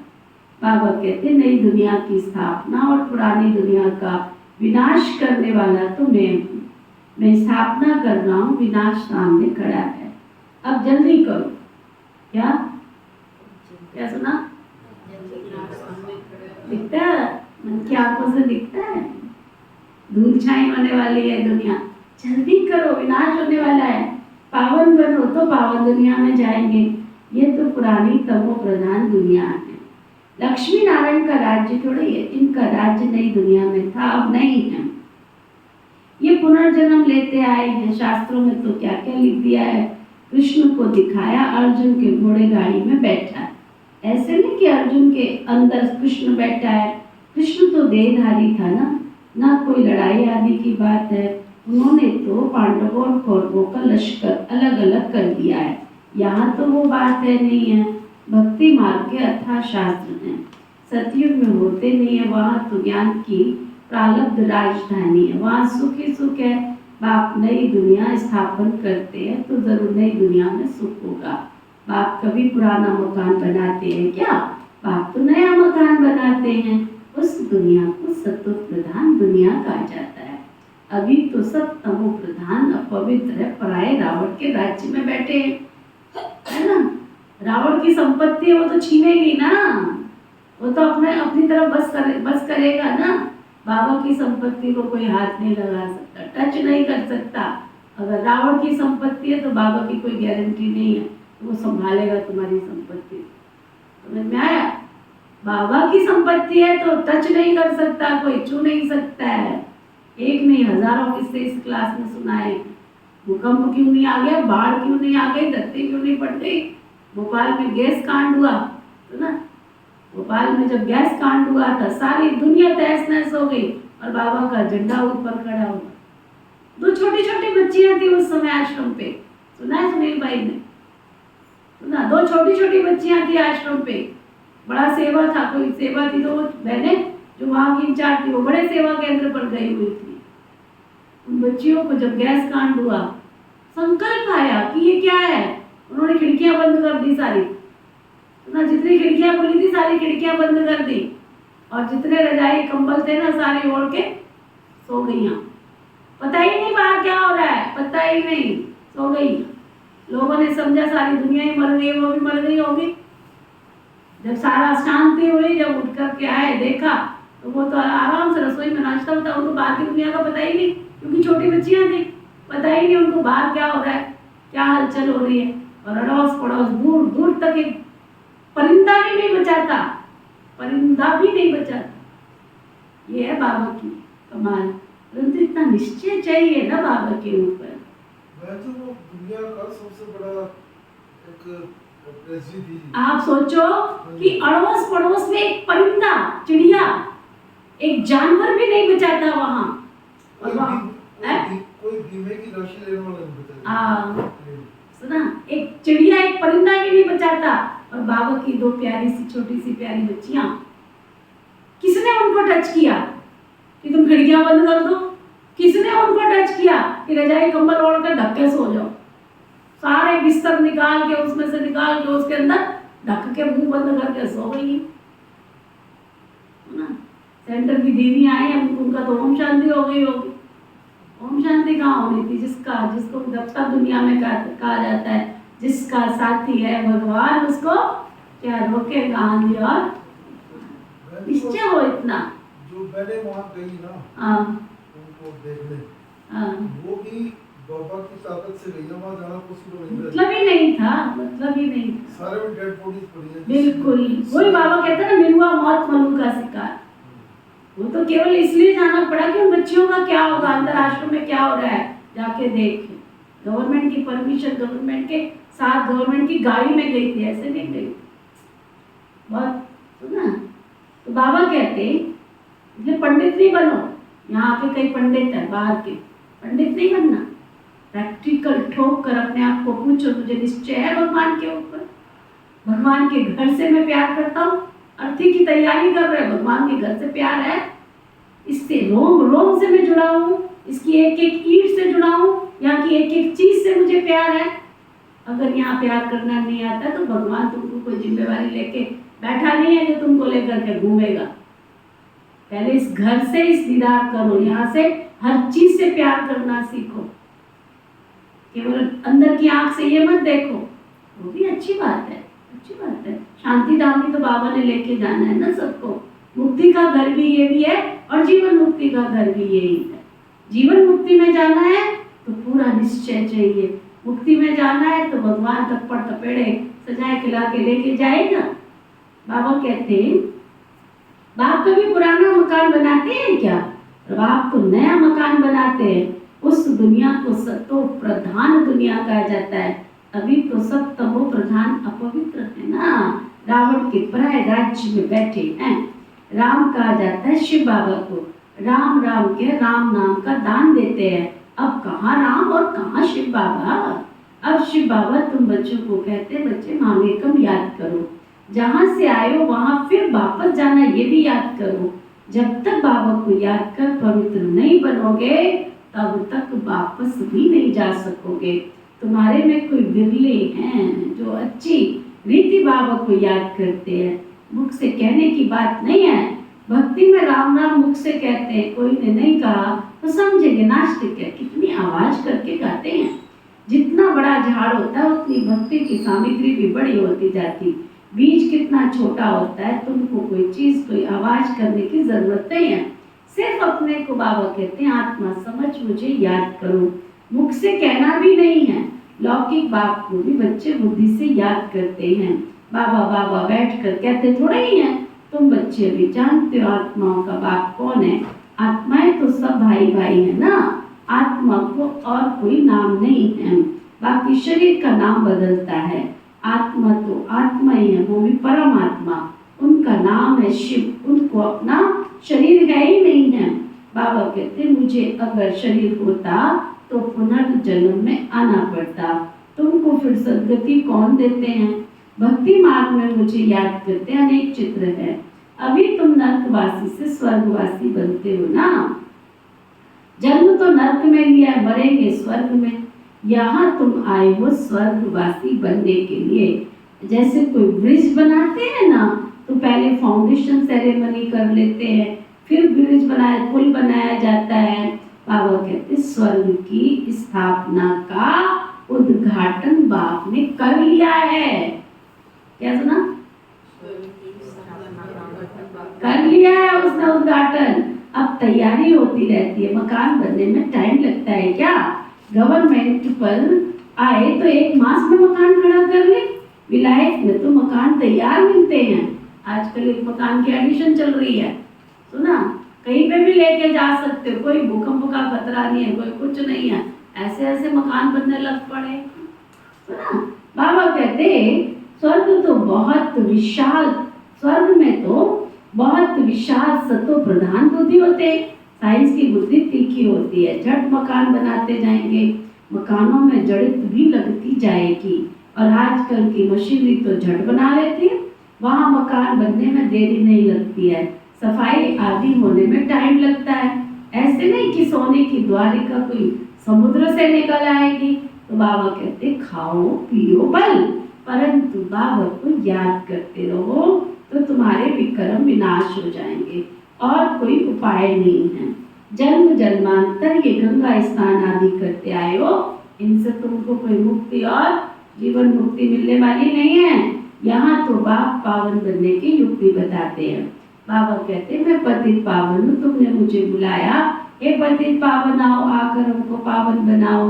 बाबा कहते नई दुनिया की स्थापना और पुरानी दुनिया का विनाश करने वाला तो मैं हूँ। मैं स्थापना कर रहा हूँ, विनाश सामने खड़ा है। अब जल्दी करो। क्या क्या सुना? दिखता है, मन की आंखों से दिखता है। धूल छाई होने वाली है दुनिया, जल्दी करो, विनाश होने वाला है। पावन बनो तो पावन दुनिया में जाएंगे। ये तो पुरानी तमो प्रधान दुनिया है। लक्ष्मी नारायण का राज्य थोड़ी है, इनका राज्य नई दुनिया में था, अब नहीं है। ये पुनर्जन्म लेते आए हैं। शास्त्रों में तो क्या क्या लिख दिया है। कृष्ण को दिखाया अर्जुन के घोड़े गाड़ी में बैठा है। ऐसे नहीं कि अर्जुन के अंदर कृष्ण बैठा है। कृष्ण तो देहधारी था ना कोई लड़ाई आदि की बात है। उन्होंने तो पांडवों और कौरवों का लश्कर अलग अलग कर दिया है। यहाँ तो वो बात है नहीं है। भक्ति मार्ग के अथाह शास्त्र हैं, सतयुग में होते नहीं है। वहाँ तो ज्ञान की प्रारब्ध राजधानी है, वहाँ सुख ही सुख है। बाप नई दुनिया स्थापन करते हैं तो जरूर नई दुनिया में सुख होगा। बाप कभी पुराना मकान बनाते हैं क्या? बाप तो नया मकान बनाते हैं। उस दुनिया को सत्व प्रधान दुनिया कहा जाता है। अभी तो सब तमो प्रधान अपवित्र है, पराये रावण के राज्य में बैठे हैं, है ना। रावण की संपत्ति है, वो तो छीनेगी ना, वो तो अपनी तरफ बस करेगा ना। बाबा की संपत्ति को कोई हाथ नहीं लगा सकता, टच नहीं कर सकता। अगर रावण की संपत्ति है तो बाबा की कोई गारंटी नहीं है वो संभालेगा तुम्हारी संपत्ति। समझ में आया? बाबा की संपत्ति है तो टच नहीं कर सकता कोई, छू नहीं सकता है। एक नहीं हजारों किस्से इस क्लास में सुनाए। भूकंप क्यों नहीं आ गया, बाढ़ क्यों नहीं आ गई, धरती क्यों नहीं पड़ गई, भोपाल में गैस कांड हुआ तो ना, भोपाल में जब गैस कांड हुआ था सारी दुनिया तहस नहस हो गई और बाबा का झंडा ऊपर खड़ा हुआ। 2 छोटी छोटी बच्चियां थी उस समय आश्रम पे, सुना है सुनील भाई ने? सुना? 2 छोटी छोटी बच्चियां थी आश्रम पे, बड़ा सेवा था, कोई सेवा थी तो बहने जो वहाँ की इंचार्ज थी वो बड़े सेवा केंद्र पर गई हुई थी। उन बच्चियों को जब गैस कांड हुआ संकल्प आया कि ये क्या है, उन्होंने खिड़कियां बंद कर दी सारी, ना जितनी खिड़कियां खुली थी सारी खिड़कियां बंद कर दी और जितने रजाई कंबल थे ना सारे ओढ़ के सो गई। पता ही नहीं बाहर क्या हो रहा है, पता ही नहीं, सो गई। लोगों ने समझा सारी दुनिया ही मर गई, वो भी मर गई होगी। जब सारा शांति हुई, जब उठ कर के आए देखा तो वो तो आराम से रसोई में नाश्ता होता, उनको बाहर की दुनिया का पता ही नहीं, क्योंकि छोटी बच्चियां थी, पता ही नहीं उनको बाहर क्या हो रहा है, क्या हलचल हो रही है। और अड़ोस पड़ोस दूर दूर तक एक परिंदा भी नहीं बचाता, परिंदा भी नहीं बचाता। ये है बाबा की कमाल। परंतु इतना निश्चय चाहिए ना बाबा के ऊपर। मैं तो वो दुनिया का सबसे बड़ा एक ट्रेजेडी। आप सोचो कि अड़ोस पड़ोस में एक परिंदा, चिड़िया, एक जानवर भी नहीं बचाता वहाँ। कोई बीमे की राशि लेने वाला नहीं बचाता। सुना? एक चिड़िया एक परिंदा भी नहीं बचाता। और बाबा की 2 प्यारी सी छोटी सी प्यारी बच्चियां, किसने उनको टच किया कि तुम खिड़कियां बंद कर दो? किसने उनको टच किया कि रजाई कंबल ओढ़ कर ढक के सो जाओ? सारे बिस्तर निकाल के उसमें से निकाल के उसके अंदर ढक के मुंह बंद करके सो गई ना। सेंटर की दीदी आई है, उनका तो ओम शांति हो गई होगी। ओम शांति कहाँ होनी थी? जिसको दफ्तर दुनिया में कहा जाता है, जिसका साथी है भगवान, उसको क्या रोकेगा आंधी और निश्चय हो इतना। जो मैंने वहाँ गई ना हाँ उनको देखने, हाँ वो भी बाबा की ताकत से गई वहाँ जाना पॉसिबल नहीं मतलब ही नहीं था, मतलब ही नहीं था। सारे में डेड बॉडीज पड़ी है। बिल्कुल वही बाबा कहते हैं ना, मिलुआ मौत मनु का शिकार। वो तो केवल इसलिए जाना पड़ा कि उन बच्चियों का क्या होगा, अंदर आश्रम में क्या हो रहा है जाके देख। गवर्नमेंट की परमिशन, गवर्नमेंट के साथ गवर्नमेंट की गाड़ी में गई थी, ऐसे नहीं गई। बहुत सुना। तो बाबा कहते इसलिए पंडित नहीं बनो, यहाँ के कई पंडित है बाहर के, पंडित नहीं बनना। प्रैक्टिकल ठोक कर अपने आप को पूछो, मुझे निश्चय है भगवान के ऊपर, भगवान के घर से मैं प्यार करता हूँ। अर्थी की तैयारी कर रहे, भगवान के घर से प्यार है, इससे रोम रोम से मैं जुड़ा हूँ, इसकी एक एक ईंट से जुड़ा हूँ, यहाँ की एक एक चीज से मुझे प्यार है। अगर यहाँ प्यार करना नहीं आता तो भगवान तुमको कोई जिम्मेवारी लेके बैठा नहीं है जो तुमको लेकर के घूमेगा। पहले इस घर से इस दीदार करो, यहाँ से हर चीज से प्यार करना सीखो। केवल अंदर की आंख से ये मत देखो, वो भी अच्छी बात है, अच्छी बात है। शांति धाम भी तो बाबा ने लेके जाना है ना सबको। मुक्ति का घर भी ये भी है और जीवन मुक्ति का घर भी यही है। जीवन मुक्ति में जाना है तो पूरा निश्चय चाहिए, मुक्ति में जाना है तो भगवान थप्पड़ थपेड़े सजाए खिला के लेके जाएगा। बाबा कहते हैं बाप कभी पुराना मकान बनाते हैं क्या? बाप तो नया मकान बनाते हैं। उस दुनिया को सतो प्रधान दुनिया कहा जाता है। अभी तो सब तमो प्रधान अपवित्र है ना, रावण के पराय राज्य में बैठे हैं। राम कहा जाता है शिव बाबा को, राम राम के राम नाम का दान देते हैं। अब कहाँ राम और कहाँ शिव बाबा? अब शिव बाबा तुम बच्चों को कहते हैं बच्चे मामेकम याद करो, जहाँ से आए हो वहाँ फिर वापस जाना ये भी याद करो। जब तक बाबा को याद कर पवित्र नहीं बनोगे तब तक वापस भी नहीं जा सकोगे। तुम्हारे में कोई बिरले हैं जो अच्छी रीति बाबा को याद करते हैं। मुख से कहने की बात नहीं है, भक्ति में राम राम मुख से कहते हैं। कोई ने नहीं कहा तो समझेंगे नास्तिक है, कितनी आवाज करके गाते हैं। जितना बड़ा झाड़ होता है उतनी भक्ति की सामग्री भी बड़ी होती जाती। बीज कितना छोटा होता है, तुमको कोई चीज कोई आवाज करने की जरूरत नहीं है। सिर्फ अपने को बाबा कहते हैं आत्मा समझ मुझे याद करो। मुख से कहना भी नहीं है। लौकिक बाप को भी बच्चे बुद्धि से याद करते हैं। बाबा बाबा बैठ कर कहते थोड़ा ही है। तुम बच्चे भी जानते हो आत्माओं का बाप कौन है। आत्माएं तो सब भाई भाई है ना, आत्मा को और कोई नाम नहीं है। बाकी शरीर का नाम बदलता है। आत्मा तो आत्मा ही है, वो भी परमात्मा, उनका नाम है शिव। उनको अपना शरीर है ही नहीं है। बाबा कहते मुझे अगर शरीर होता तो पुनर्जन्म में आना पड़ता। तुमको फिर सदगति कौन देते हैं? भक्ति मार्ग में मुझे याद करते अनेक चित्र है। अभी तुम नरकवासी से स्वर्गवासी बनते हो ना। जन्म तो नरक में लिया, मरेंगे स्वर्ग में। यहाँ तुम आए हो स्वर्गवासी बनने के लिए। जैसे कोई ब्रिज बनाते हैं ना तो पहले फाउंडेशन सेरेमनी कर लेते हैं, फिर ब्रिज बनाया पुल बनाया जाता है। बाबा कहते स्वर्ग की स्थापना का उद्घाटन बाप ने कर लिया है। क्या सुना? कर लिया है उसने उद्घाटन। अब तैयारी होती रहती है। मकान बनने में टाइम लगता है क्या? गवर्नमेंट पर आए तो 1 मास में मकान खड़ा कर ले। विलायत में तो मकान तैयार मिलते हैं। आजकल एक मकान की एडिशन चल रही है, सुना? कहीं पे भी लेके जा सकते हो, कोई भूकंप का खतरा नहीं है, कोई कुछ नहीं है। ऐसे ऐसे मकान बनने लग पड़े, सुना? बाबा कहते स्वर्ग तो बहुत विशाल, स्वर्ग में तो बहुत विशाल सतो प्रधान बुद्धि होते हैं। साइंस की बुद्धि तीखी होती है। झट मकान बनाते जाएंगे, मकानों में जड़ित भी लगती जाएगी। और आजकल की मशीनरी तो झट बना लेती है, वहाँ मकान बनने में देरी नहीं लगती है। सफाई आदि होने में टाइम लगता है। ऐसे नहीं कि सोने की द्वारिका कोई समुद्र से निकल आएगी। तो बाबा कहते खाओ पियो बल, परंतु बाबा को याद करते रहो तो तुम्हारे विक्रम विनाश हो जाएंगे और कोई उपाय नहीं है। जन्म जन्मांतर ये गंगा स्नान आदि करते आए हो, इनसे तुमको कोई मुक्ति और जीवन मुक्ति मिलने वाली नहीं है। यहाँ तो बाप पावन बनने की युक्ति बताते हैं। बाबा कहते मैं पतित पावन हूँ, तुमने मुझे बुलाया, हे पतित पावन आओ, आकर हमको पावन बनाओ।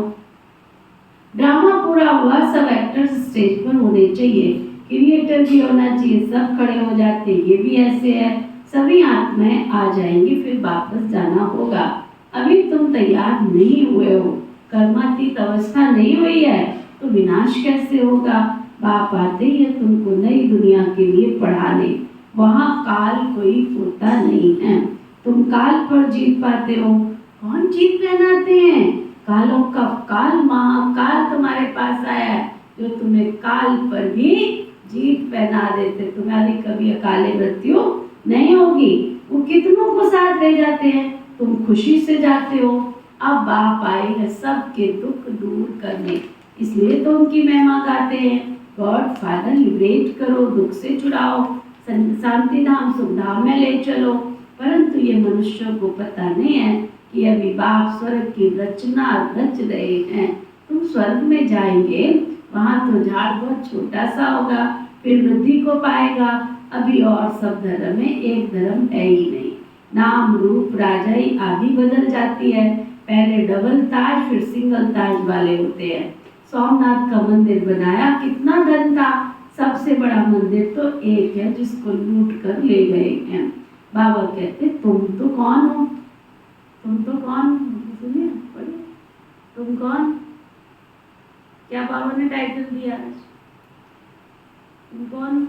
ड्रामा पूरा हुआ, सब एक्टर्स स्टेज पर होने चाहिए, क्रिएटर भी होना चाहिए, सब खड़े हो जाते, ये भी ऐसे है, सभी आत्माएं आ जाएंगी, फिर वापस जाना होगा। अभी तुम तैयार नहीं हुए हो, कर्मातीत अवस्था नहीं हुई है, तो विनाश कैसे होगा। बाप आते ही है तुमको नई दुनिया के लिए पढ़ाने, वहाँ काल कोई होता नहीं है, तुम काल पर जीत पाते हो। कौन जीत पहनाते हैं? कालों का काल महाकाल तुम्हारे पास आया है, जो तुम्हें काल पर भी जीत पहना देते, तुम्हारी कभी अकाले मृत्यु नहीं होगी। वो कितनों को साथ ले जाते हैं, तुम खुशी से जाते हो। अब बाप आए हैं सबके दुख दूर करने, इसलिए तो उनकी महिमा गाते हैं। गॉड फादर लिबरेट करो, दुख से छुड़ाओ, शांति धाम सुख धाम में ले चलो। परंतु ये मनुष्यों को पता नहीं है कि अभी बाप स्वर्ग की रचना रच रहे हैं। तुम स्वर्ग में जाएंगे, वहाँ तो झाड़ बहुत छोटा सा होगा, फिर वृद्धि को पाएगा। अभी और सब धर्म में एक धर्म है ही नहीं, नाम रूप राजाई आदि बदल जाती है। पहले डबल ताज फिर सिंगल ताज वाले होते हैं। सोमनाथ का मंदिर बनाया, कितना धन था, सबसे बड़ा मंदिर तो एक है जिसको लूट कर ले गए हैं। बाबा कहते तुम तो कौन हो, तुम तो कौन, सुनिए पढ़िए, तुम कौन, क्या बाबा ने टाइटल दिया, तुम कौन।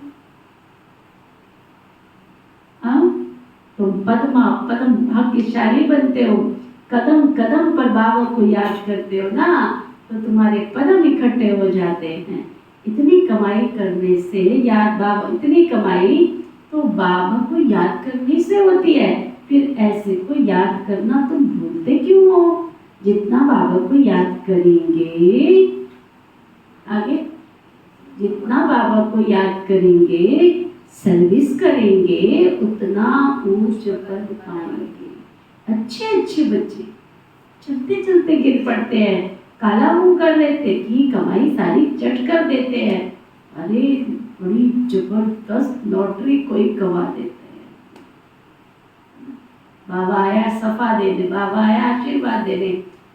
हाँ, तुम पद्मा पद्म भाग्यशाली बनते हो, कदम कदम पर बाबा को याद करते हो ना, तो तुम्हारे पदम इकट्ठे हो जाते हैं। इतनी कमाई करने से याद, बाबा इतनी कमाई तो बाबा को याद करने से होती है, फिर ऐसे को याद करना तुम भूलते क्यों हो। जितना बाबा को याद करेंगे, आगे जितना बाबा को याद करेंगे, सर्विस करेंगे, उतना ऊंच पद पाएंगे। अच्छे अच्छे बच्चे चलते चलते गिर पड़ते हैं, काला मुंह कर लेते, की कमाई सारी चट कर देते हैं। अरे बड़ी जबरदस्त लॉटरी कोई कमा देते हैं। बाबा आया सफा देने, बाबा आया आशीर्वाद देने,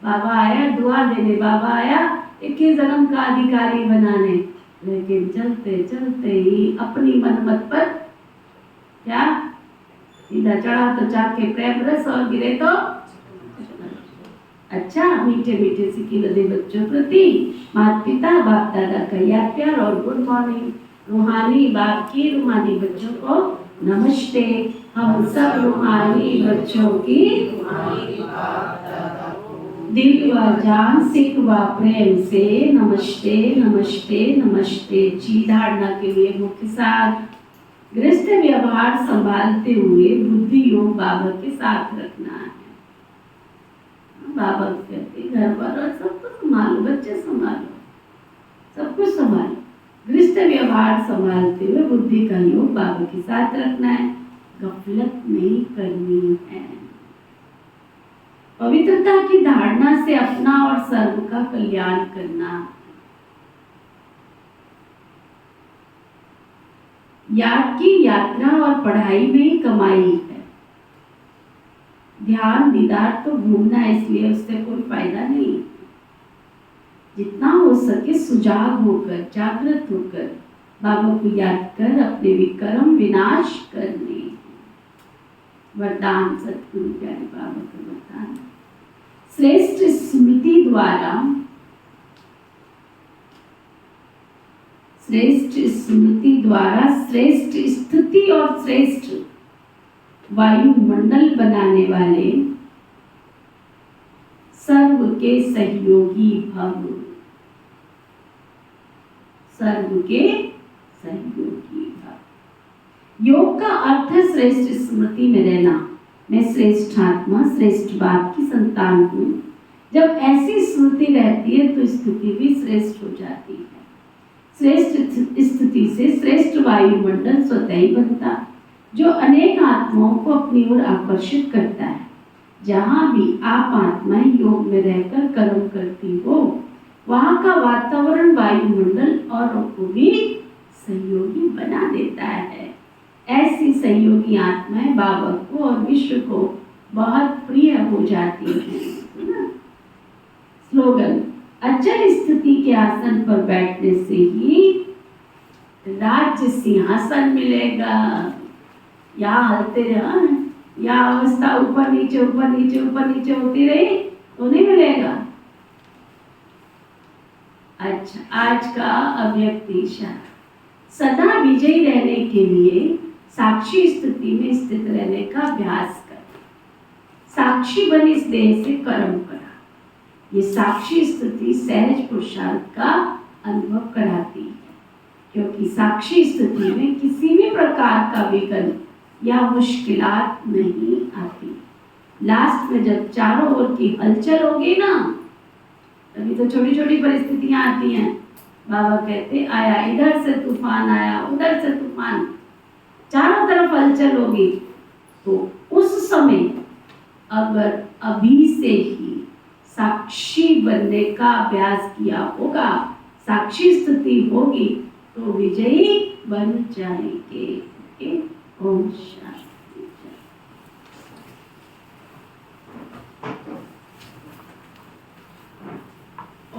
बाबा आया दुआ देने, बाबा आया 21 जन्म का अधिकारी बनाने। लेकिन चलते चलते ही अपनी मनमत पर क्या, सीधा चढ़ा तो चाके प्रेम रस और गिरे तो। अच्छा, मीठे मीठे सिक्की लदे बच्चों प्रति माता पिता बाप दादा का याद प्यार और गुड मॉर्निंग। रूहानी बाप की रूहानी बच्चों को नमस्ते। हम सब रूहानी बच्चों की दिल व जान सिख व प्रेम से नमस्ते नमस्ते नमस्ते जी। धारणा के लिए मुख्य सार, गृहस्थ व्यवहार संभालते हुए बुद्धि योग बाबा के साथ रखना है। बाबा कहते घर पर सब कुछ संभालो, बच्चे संभालो, सब कुछ संभालो, गृहस्थ व्यवहार संभालते हुए बुद्धि का योग बाबा के साथ रखना है, गफलत नहीं करनी है। पवित्रता की धारणा से अपना और सर्व का कल्याण करना। याद की यात्रा और पढ़ाई में ही कमाई है। ध्यान दीदार तो घूमना है, इसलिए उससे कोई फायदा नहीं। जितना हो सके सुजाग होकर, जागृत होकर बाबा को याद कर अपने विक्रम विनाश करने। वरदान सतगुरु प्यारे बाबा का वरदान। श्रेष्ठ स्मृति द्वारा, श्रेष्ठ स्मृति द्वारा श्रेष्ठ स्थिति और श्रेष्ठ वायुमंडल बनाने वाले सर्व के सहयोगी भव। सर्व के सहयोगी भव। योग का अर्थ है श्रेष्ठ स्मृति में रहना। मैं श्रेष्ठ आत्मा, श्रेष्ठ बाप की संतान हूँ। जब ऐसी स्मृति रहती है तो स्थिति भी श्रेष्ठ हो जाती है। श्रेष्ठ स्थिति से श्रेष्ठ वायुमंडल स्वतः ही बनता, जो अनेक आत्माओं को अपनी ओर आकर्षित करता है। जहाँ भी आप आत्माएं योग में रहकर कर्म करती हो, वहाँ का वातावरण वायुमंडल और को भी सहयोगी बना देता है। ऐसी सहयोगी आत्माएं बाबा को और विश्व को बहुत प्रिय हो जाती हैं। स्लोगन, अचल स्थिति के आसन पर बैठने से ही राज्य सिंहासन मिलेगा। या हलते रहा, या अवस्था ऊपर नीचे ऊपर नीचे ऊपर नीचे होती रही तो नहीं मिलेगा। अच्छा, आज का अव्यक्त इशारा, सदा विजयी रहने के लिए साक्षी स्थिति में स्थित रहने का अभ्यास कर। साक्षी बनी इस देह से कर्म करा। ये साक्षी स्थिति सहज पुरुषार्थ का अनुभव कराती है, क्योंकि साक्षी स्थिति में किसी भी प्रकार का विकल्प या मुश्किलात नहीं आती। लास्ट में जब चारों ओर की हलचल होगी ना, तभी तो छोटी छोटी परिस्थितियां आती हैं। बाबा कहते आया, इधर से तूफान आया, उधर से तूफान, चारों तरफ हलचल होगी। तो उस समय अगर अभी से ही साक्षी बनने का अभ्यास किया होगा, साक्षी स्थिति होगी, तो विजयी बन जाएंगे। ओम शांति।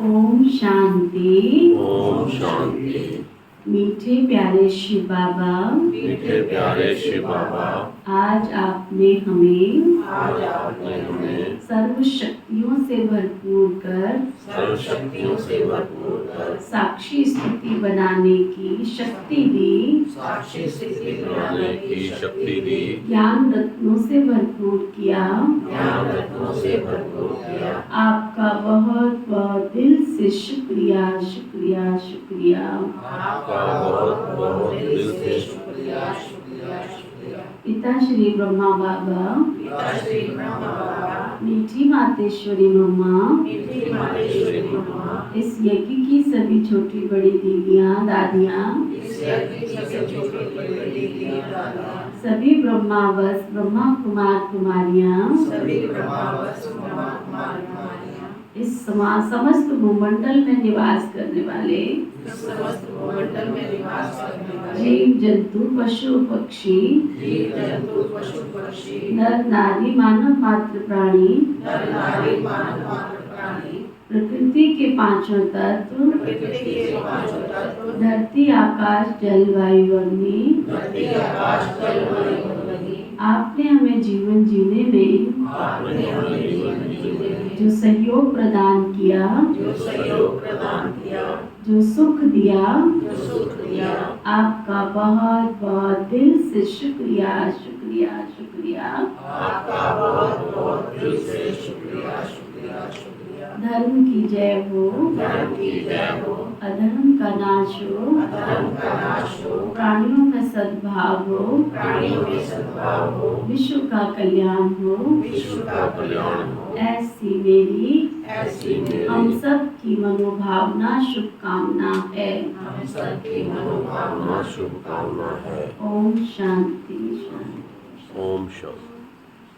ओम शांति। ओम शांति। मीठे प्यारे शिव बाबा, मीठे प्यारे शिव बाबा, आज आपने हमें सर्व शक्तियों से भरपूर कर सर्व शक्तियों से भरपूर कर साक्षी स्थिति बनाने की शक्ति दी, साक्षी स्थिति बनाने की शक्ति दी, ज्ञान रत्नों से भरपूर किया। ज्ञान रत्नों से भरपूर किया। आपका बहुत बहुत दिल से शुक्रिया शुक्रिया शुक्रिया। आपका बहुत बहुत दिल से शुक्रिया शुक्रिया शुक्रिया। पिता श्री ब्रह्मा बाबा, पिता श्री ब्रह्मा बाबा, मीठी मातेश्वरी मम्मा, मीठी मातेश्वरी मम्मा, इस यज्ञ की सभी छोटी बड़ी दीदियाँ दादियाँ, इस यज्ञ की सभी छोटी बड़ी दीदियाँ दादियाँ, सभी ब्रह्मावस ब्रह्मा कुमार कुमारियाँ, सभी ब्रह्मावस ब्रह्मा कुमार कुमारियाँ, इस समस्त भूमंडल में निवास करने वाले इस समस्त भूमंडल में निवास करने वाले जीव जंतु पशु पक्षी, जीव जंतु पशु पक्षी, नर नारी मानव मात्र प्राणी, नर नारी मानव मात्र प्राणी, प्रकृति के पांचों तत्व, प्रकृति के पांचों तत्व, धरती आकाश जल वायु अग्नि, धरती आकाश जल वायु अग्नि, आपने हमें जीवन जीने में आपने हमें जीवन जीने में जो सहयोग प्रदान किया, जो सहयोग प्रदान किया, जो सुख दिया, जो सुख दिया, आपका बहुत बहुत दिल से शुक्रिया शुक्रिया शुक्रिया। आपका बहुत बहुत दिल से शुक्रिया शुक्रिया शुक्रिया। धर्म की जय हो, धर्म की जय हो, अधर्म का नाश हो, अधर्म का नाश हो, प्राणियों में सद्भाव हो, प्राणियों में सद्भाव हो, विश्व का कल्याण हो, विश्व का कल्याण हो, ऐसी मेरी ऐसी मेरी हम सब की मनोभावना शुभकामना है। हम सबकी मनोकामना शुभकामना है। ओम शांति शांति। ओम शांति।